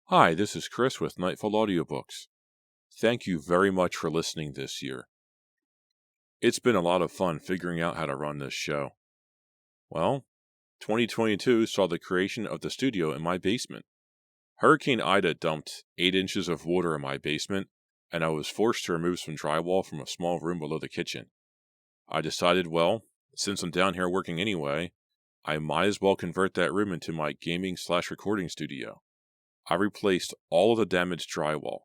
Hi, this is Chris with Nightfall Audiobooks. Thank you very much for listening this year. It's been a lot of fun figuring out how to run this show. Well, 2022 saw the creation of the studio in my basement. Hurricane Ida dumped 8 inches of water in my basement, and I was forced to remove some drywall from a small room below the kitchen. I decided, since I'm down here working anyway, I might as well convert that room into my gaming/recording studio. I replaced all of the damaged drywall.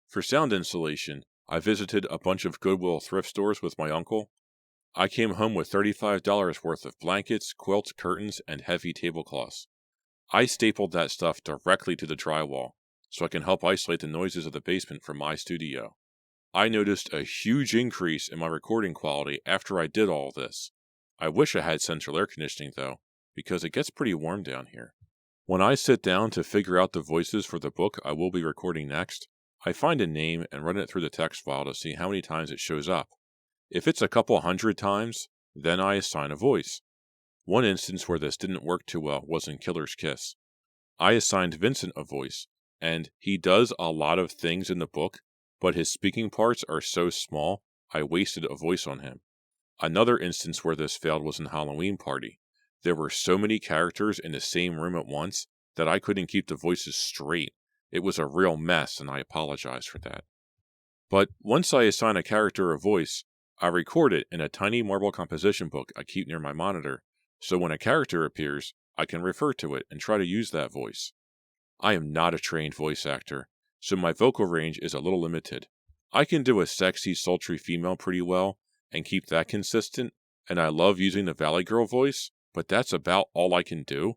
For sound insulation, I visited a bunch of Goodwill thrift stores with my uncle. I came home with $35 worth of blankets, quilts, curtains, and heavy tablecloths. I stapled that stuff directly to the drywall, so I can help isolate the noises of the basement from my studio. I noticed a huge increase in my recording quality after I did all this. I wish I had central air conditioning though, because it gets pretty warm down here. When I sit down to figure out the voices for the book I will be recording next, I find a name and run it through the text file to see how many times it shows up. If it's a couple hundred times, then I assign a voice. One instance where this didn't work too well was in Killer's Kiss. I assigned Vincent a voice, and he does a lot of things in the book, but his speaking parts are so small, I wasted a voice on him. Another instance where this failed was in Halloween Party. There were so many characters in the same room at once that I couldn't keep the voices straight. It was a real mess, and I apologize for that. But once I assign a character a voice, I record it in a tiny marble composition book I keep near my monitor, so when a character appears, I can refer to it and try to use that voice. I am not a trained voice actor, so my vocal range is a little limited. I can do a sexy, sultry female pretty well, and keep that consistent, and I love using the Valley Girl voice, but that's about all I can do.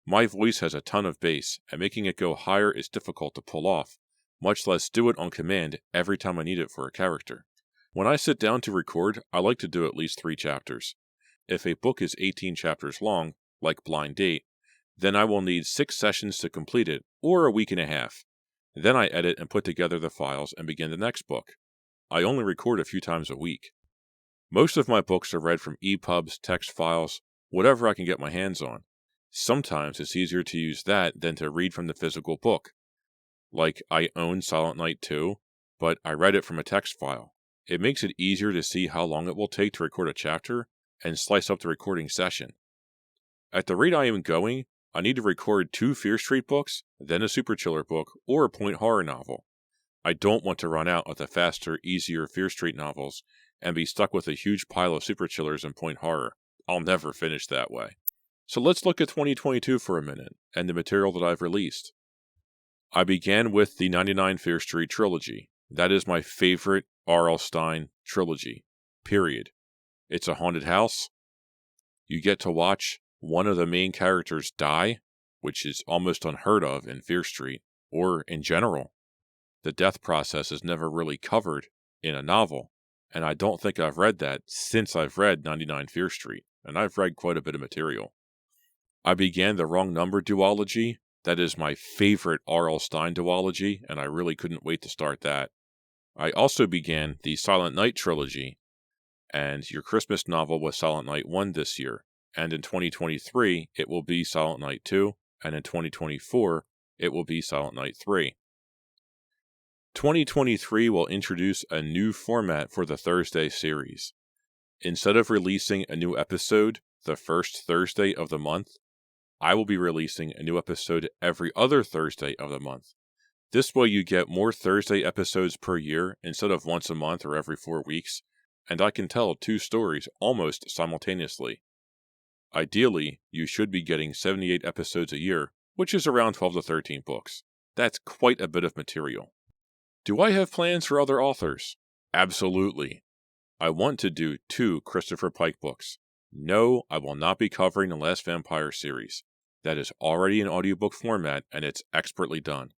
My voice has a ton of bass, and making it go higher is difficult to pull off, much less do it on command every time I need it for a character. When I sit down to record, I like to do at least 3 chapters. If a book is 18 chapters long, like Blind Date, then I will need 6 sessions to complete it, or a week and a half. Then I edit and put together the files and begin the next book. I only record a few times a week. Most of my books are read from EPUBs, text files, whatever I can get my hands on. Sometimes it's easier to use that than to read from the physical book. Like, I own Silent Night 2, but I read it from a text file. It makes it easier to see how long it will take to record a chapter and slice up the recording session. At the rate I am going, I need to record 2 Fear Street books, then a Super Chiller book, or a point horror novel. I don't want to run out of the faster, easier Fear Street novels and be stuck with a huge pile of Super Chillers and point horror. I'll never finish that way. So let's look at 2022 for a minute, and the material that I've released. I began with the 99 Fear Street trilogy. That is my favorite R.L. Stine trilogy, period. It's a haunted house. You get to watch one of the main characters die, which is almost unheard of in Fear Street, or in general. The death process is never really covered in a novel, and I don't think I've read that since I've read 99 Fear Street, and I've read quite a bit of material. I began the Wrong Number duology. That is my favorite R.L. Stine duology, and I really couldn't wait to start that. I also began the Silent Night trilogy, and your Christmas novel was Silent Night 1 this year, and in 2023 it will be Silent Night 2, and in 2024 it will be Silent Night 3. 2023 will introduce a new format for the Thursday series. Instead of releasing a new episode the first Thursday of the month, I will be releasing a new episode every other Thursday of the month. This way you get more Thursday episodes per year instead of once a month or every 4 weeks, and I can tell 2 stories almost simultaneously. Ideally, you should be getting 78 episodes a year, which is around 12 to 13 books. That's quite a bit of material. Do I have plans for other authors? Absolutely. I want to do 2 Christopher Pike books. No, I will not be covering the Last Vampire series. That is already in audiobook format, and it's expertly done.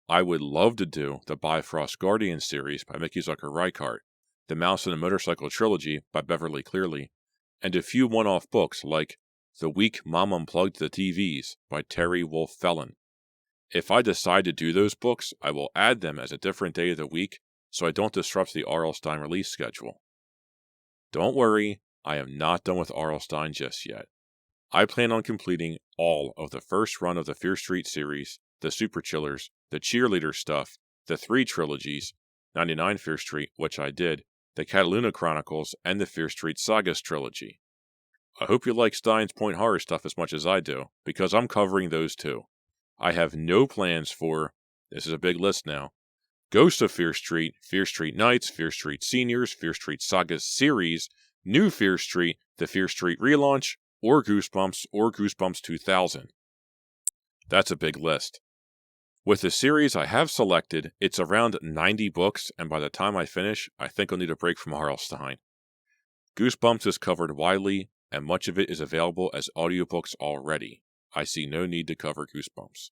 I would love to do the Bifrost Guardian series by Mickey Zucker-Reichardt, the Mouse and the Motorcycle trilogy by Beverly Clearly, and a few one-off books like The Week Mom Unplugged the TVs by Terry Wolfe Felon. If I decide to do those books, I will add them as a different day of the week so I don't disrupt the R.L. Stine release schedule. Don't worry, I am not done with R.L. Stine just yet. I plan on completing all of the first run of the Fear Street series the Super Chillers, the Cheerleader stuff, the 3 trilogies, 99 Fear Street, which I did, the Cataluna Chronicles, and the Fear Street Sagas trilogy. I hope you like Stein's Point horror stuff as much as I do, because I'm covering those too. I have no plans for, this is a big list now, Ghost of Fear Street Nights, Fear Street Seniors, Fear Street Sagas series, New Fear Street, the Fear Street relaunch, or Goosebumps 2000. That's a big list. With the series I have selected, it's around 90 books, and by the time I finish, I think I'll need a break from R.L. Stine. Goosebumps is covered widely, and much of it is available as audiobooks already. I see no need to cover Goosebumps.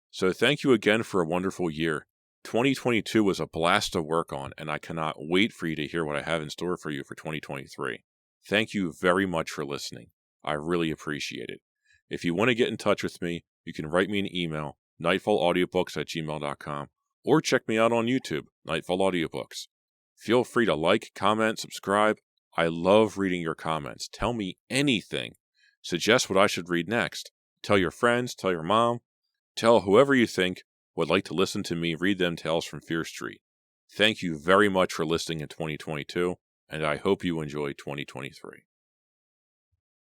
So thank you again for a wonderful year. 2022 was a blast to work on, and I cannot wait for you to hear what I have in store for you for 2023. Thank you very much for listening. I really appreciate it. If you want to get in touch with me, you can write me an email, nightfallaudiobooks@gmail.com, or check me out on YouTube, Nightfall Audiobooks. Feel free to like, comment, subscribe. I love reading your comments. Tell me anything. Suggest what I should read next. Tell your friends, tell your mom, tell whoever you think would like to listen to me read them tales from Fear Street. Thank you very much for listening in 2022, and I hope you enjoy 2023.